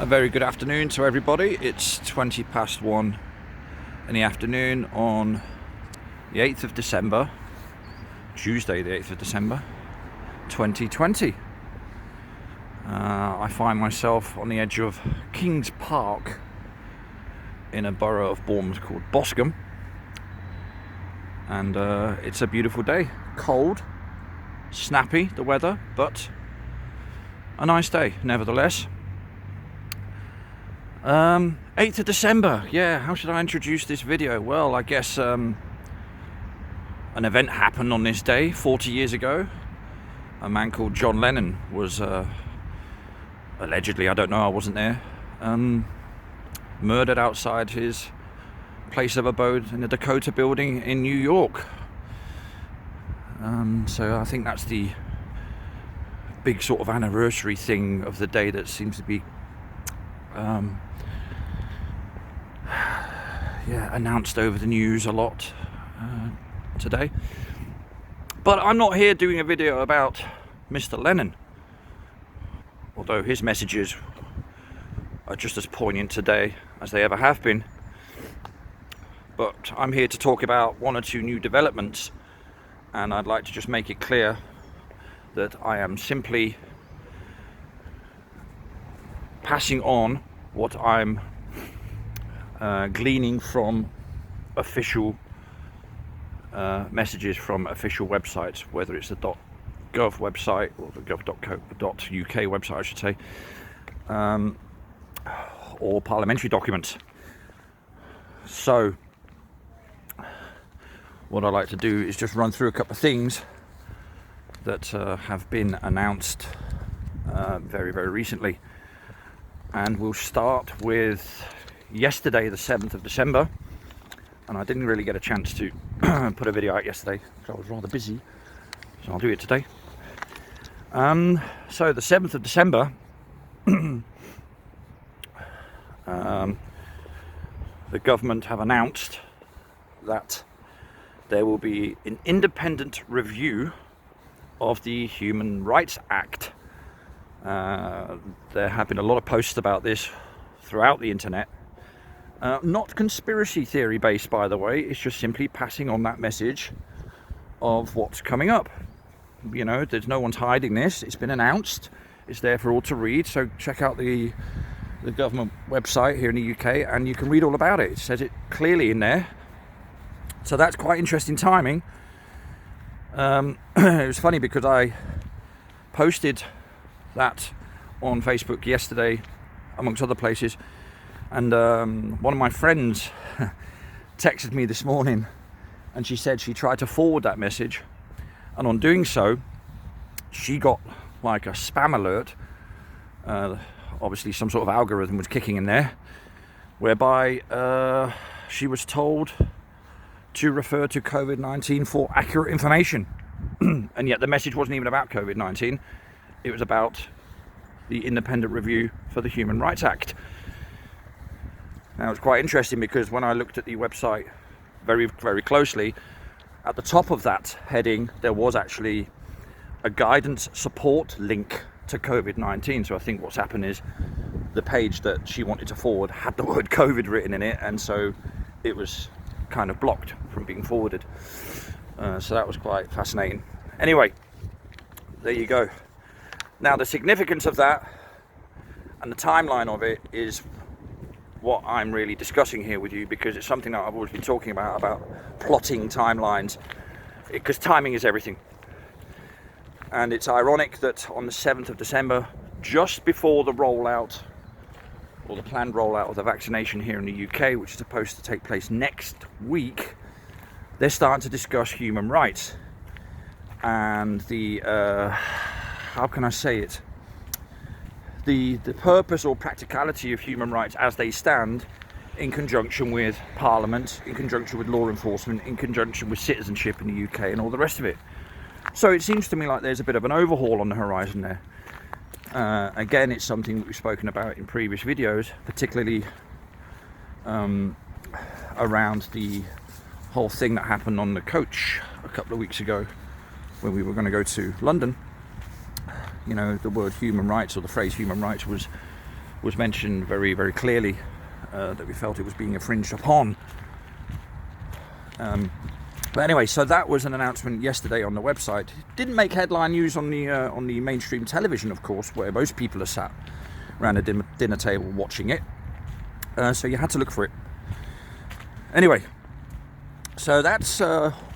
A very good afternoon to everybody. It's 20 past 1 in the afternoon on the 8th of December, Tuesday the 8th of December, 2020. I find myself on the edge of Kings Park in a borough of Bournemouth called Boscombe, and it's a beautiful day. Cold, snappy the weather, but a nice day nevertheless. 8th of December, yeah, how should I introduce this video? Well, I guess an event happened on this day 40 years ago. A man called John Lennon was allegedly, I don't know, I wasn't there, murdered outside his place of abode in the Dakota building in New York. So I think that's the big sort of anniversary thing of the day that seems to be announced over the news a lot today. But I'm not here doing a video about Mr. Lennon, although his messages are just as poignant today as they ever have been. But I'm here to talk about one or two new developments, and I'd like to just make it clear that I am simply passing on what I'm gleaning from official messages from official websites, whether it's the .gov website or the gov.co.uk website, I should say, or parliamentary documents. So what I'd like to do is just run through a couple of things that have been announced very, very recently. And we'll start with yesterday, the 7th of December. And I didn't really get a chance to put a video out yesterday because I was rather busy, so I'll do it today. So the 7th of December, the government have announced that there will be an independent review of the Human Rights Act. There have been a lot of posts about this throughout the internet. Not conspiracy theory based, by the way. It's just simply passing on that message of what's coming up. You know, there's no one's hiding this. It's been announced. It's there for all to read. So check out the government website here in the UK and you can read all about it. It says it clearly in there. So that's quite interesting timing. It was funny because I posted that on Facebook yesterday, amongst other places, and one of my friends texted me this morning, and she said she tried to forward that message, and on doing so she got like a spam alert. Obviously some sort of algorithm was kicking in there, whereby she was told to refer to COVID-19 for accurate information. And yet the message wasn't even about COVID-19. It was about the independent review for the Human Rights Act. Now it's quite interesting because when I looked at the website very, very closely, at the top of that heading there was actually a guidance support link to COVID-19. So I think what's happened is the page that she wanted to forward had the word COVID written in it, and so it was kind of blocked from being forwarded. So that was quite fascinating. Anyway, there you go. Now the significance of that and the timeline of it is what I'm really discussing here with you, because it's something that I've always been talking about plotting timelines, because timing is everything. And it's ironic that on the 7th of December, just before the rollout, or the planned rollout of the vaccination here in the UK, which is supposed to take place next week, they're starting to discuss human rights and the how can I say it, the purpose or practicality of human rights as they stand, in conjunction with Parliament, in conjunction with law enforcement, in conjunction with citizenship in the UK and all the rest of it. So it seems to me like there's a bit of an overhaul on the horizon there. Again, it's something that we've spoken about in previous videos, particularly around the whole thing that happened on the coach a couple of weeks ago when we were going to go to London. You know, the word human rights, or the phrase human rights, was was mentioned very, very clearly that we felt it was being infringed upon. But anyway, so that was an announcement yesterday on the website. It didn't make headline news on the mainstream television, of course, where most people are sat around a dinner table watching it. So you had to look for it. Anyway, so that's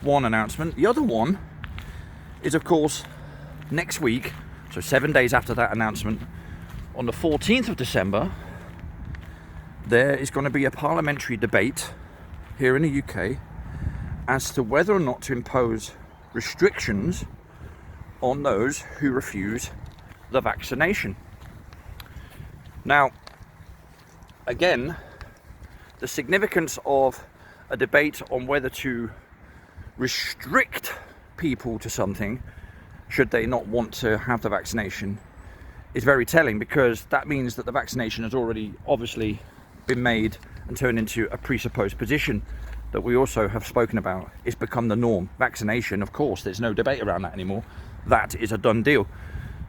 one announcement. The other one is, of course, next week, so 7 days after that announcement, on the 14th of December, there is going to be a parliamentary debate here in the UK as to whether or not to impose restrictions on those who refuse the vaccination. Now, again, the significance of a debate on whether to restrict people to something should they not want to have the vaccination is very telling, because that means that the vaccination has already obviously been made and turned into a presupposed position that we also have spoken about. It's become the norm. Vaccination, of course, there's no debate around that anymore. That is a done deal.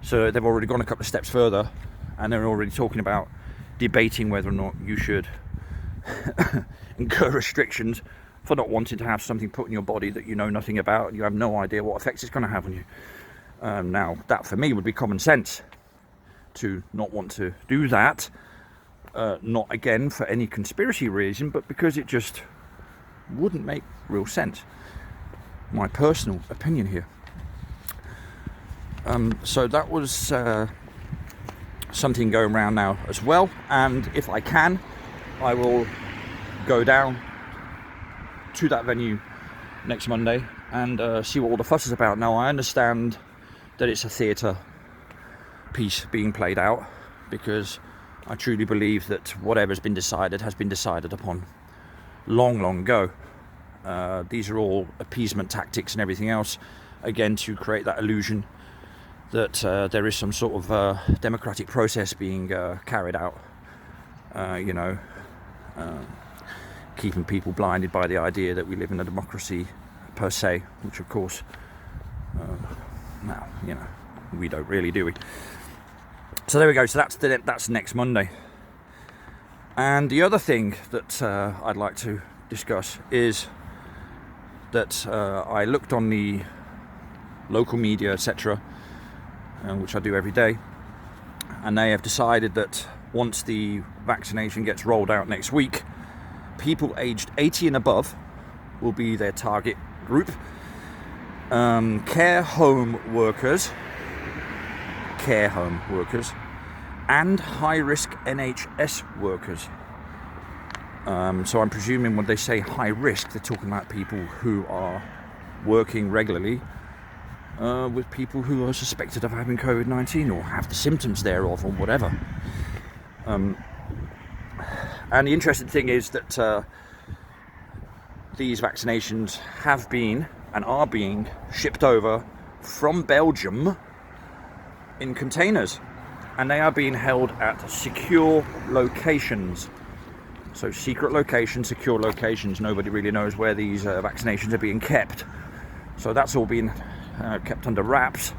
So they've already gone a couple of steps further, and they're already talking about debating whether or not you should incur restrictions for not wanting to have something put in your body that you know nothing about and you have no idea what effects it's going to have on you. Now, that for me would be common sense, to not want to do that. Not again for any conspiracy reason, but because it just wouldn't make real sense. My personal opinion here. So that was something going around now as well, and if I can, I will go down to that venue next Monday and see what all the fuss is about. Now, I understand that it's a theatre piece being played out, because I truly believe that whatever's been decided has been decided upon long, long ago. These are all appeasement tactics and everything else, again, to create that illusion that there is some sort of democratic process being carried out, keeping people blinded by the idea that we live in a democracy per se, which of course, we don't really, do we? So there we go. So that's next Monday. And the other thing that I'd like to discuss is that I looked on the local media, etc., which I do every day, and they have decided that once the vaccination gets rolled out next week, people aged 80 and above will be their target group. Care home workers, and high-risk NHS workers. So I'm presuming when they say high risk, they're talking about people who are working regularly with people who are suspected of having COVID-19 or have the symptoms thereof or whatever. And the interesting thing is that these vaccinations have been and are being shipped over from Belgium in containers, and they are being held at secure locations. So secret locations, secure locations. Nobody really knows where these vaccinations are being kept. So that's all being kept under wraps.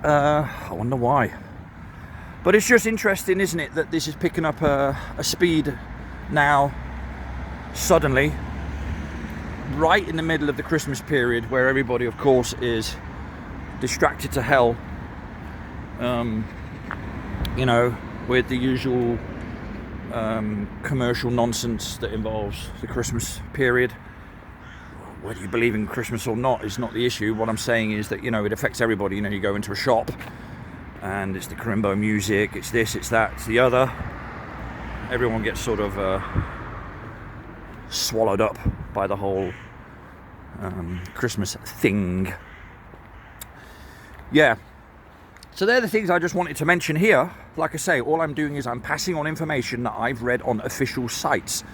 I wonder why. But it's just interesting, isn't it, that this is picking up a speed now, suddenly, right in the middle of the Christmas period, where everybody, of course, is distracted to hell, with the usual commercial nonsense that involves the Christmas period. Whether you believe in Christmas or not is not the issue. What I'm saying is that, it affects everybody. You go into a shop and it's the carimbo music, it's this, it's that, it's the other. Everyone gets sort of swallowed up by the whole Christmas thing. Yeah. So they're the things I just wanted to mention here. Like I say, all I'm doing is I'm passing on information that I've read on official sites.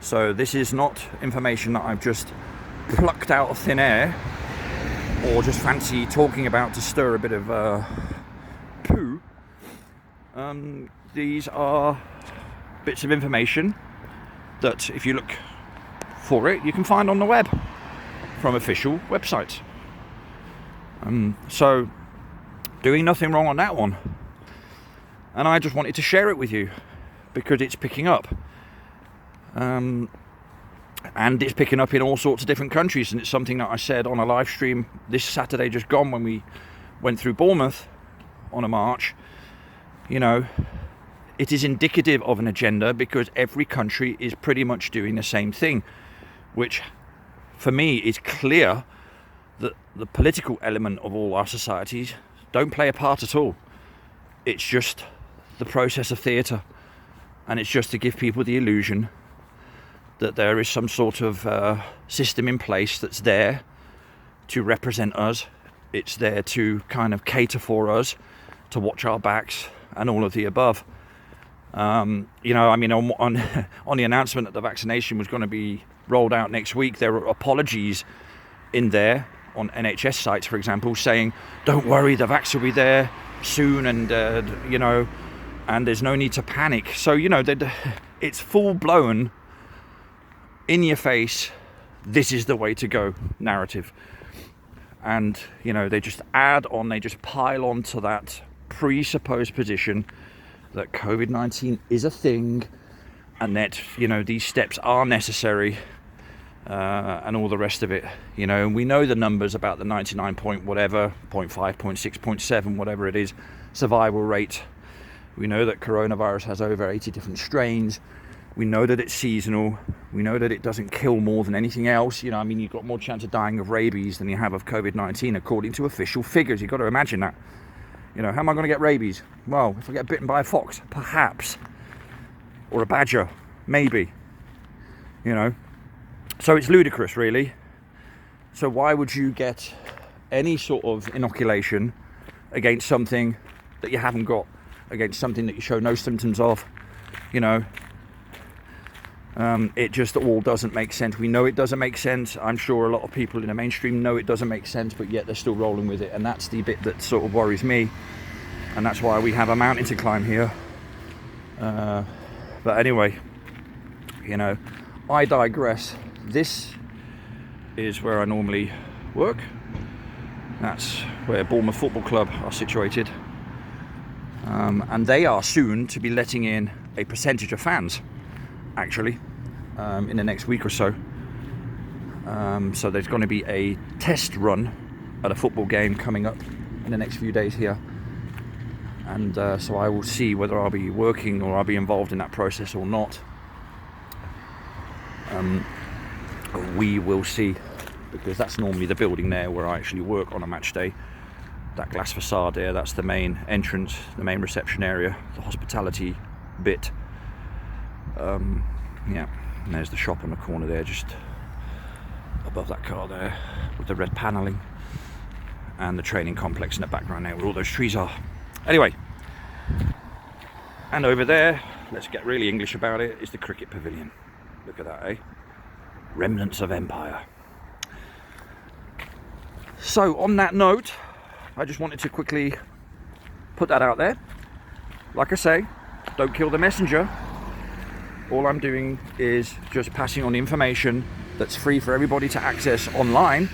So this is not information that I've just plucked out of thin air or just fancy talking about to stir a bit of poo. These are bits of information that, if you look for it, you can find on the web from official websites. So doing nothing wrong on that one. And I just wanted to share it with you because it's picking up. And it's picking up in all sorts of different countries, and it's something that I said on a live stream this Saturday just gone when we went through Bournemouth on a march. You know, it is indicative of an agenda because every country is pretty much doing the same thing, which for me is clear that the political element of all our societies don't play a part at all. It's just the process of theatre, and it's just to give people the illusion that there is some sort of system in place that's there to represent us. It's there to kind of cater for us, to watch our backs, and all of the above. You know, I mean, on the announcement that the vaccination was going to be rolled out next week, there were apologies in there on NHS sites, for example, saying, don't worry, the vax will be there soon, and you know, and there's no need to panic. So, you know, it's full-blown, in your face, this is the way to go narrative. And, you know, they just they just pile on to that presupposed position that COVID-19 is a thing, and that, you know, these steps are necessary, and all the rest of it. You know, and we know the numbers about the 99 point whatever, 0.5, 0.6, 0.7, whatever it is, survival rate. We know that coronavirus has over 80 different strains. We know that it's seasonal. We know that it doesn't kill more than anything else. You know, I mean, you've got more chance of dying of rabies than you have of COVID-19, according to official figures. You've got to imagine that. You know, how am I going to get rabies? Well, if I get bitten by a fox, perhaps. Or a badger, maybe. You know. So it's ludicrous, really. So why would you get any sort of inoculation against something that you haven't got, against something that you show no symptoms of? You know. It just all doesn't make sense. We know it doesn't make sense. I'm sure a lot of people in the mainstream know it doesn't make sense, but yet they're still rolling with it. And that's the bit that sort of worries me. And that's why we have a mountain to climb here. But anyway, you know, I digress. This is where I normally work. That's where Bournemouth Football Club are situated. And they are soon to be letting in a percentage of fans, actually, in the next week or so. So there's going to be a test run at a football game coming up in the next few days here. And so I will see whether I'll be working or I'll be involved in that process or not. We will see, because that's normally the building there where I actually work on a match day. That glass facade there, that's the main entrance, the main reception area, the hospitality bit. Yeah, and there's the shop on the corner there, just above that car there, with the red panelling, and the training complex in the background there where all those trees are. Anyway, and over there, let's get really English about it, is the cricket pavilion. Look at that, eh? Remnants of empire. So on that note, I just wanted to quickly put that out there. Like I say, don't kill the messenger. All I'm doing is just passing on information that's free for everybody to access online,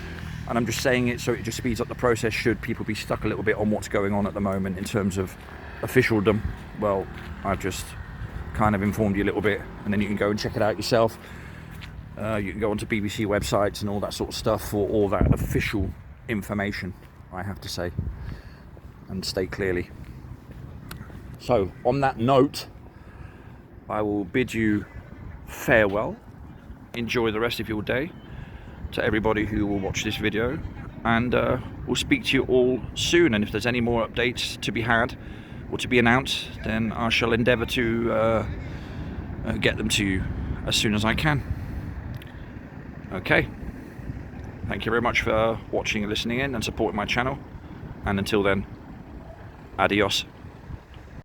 and I'm just saying it so it just speeds up the process should people be stuck a little bit on what's going on at the moment in terms of officialdom. Well, I've just kind of informed you a little bit, and then you can go and check it out yourself. You can go onto BBC websites and all that sort of stuff for all that official information, I have to say, and state clearly. So on that note, I will bid you farewell. Enjoy the rest of your day, to everybody who will watch this video, and we'll speak to you all soon. And if there's any more updates to be had or to be announced, then I shall endeavour to get them to you as soon as I can. Okay, thank you very much for watching and listening in and supporting my channel, and until then, adios.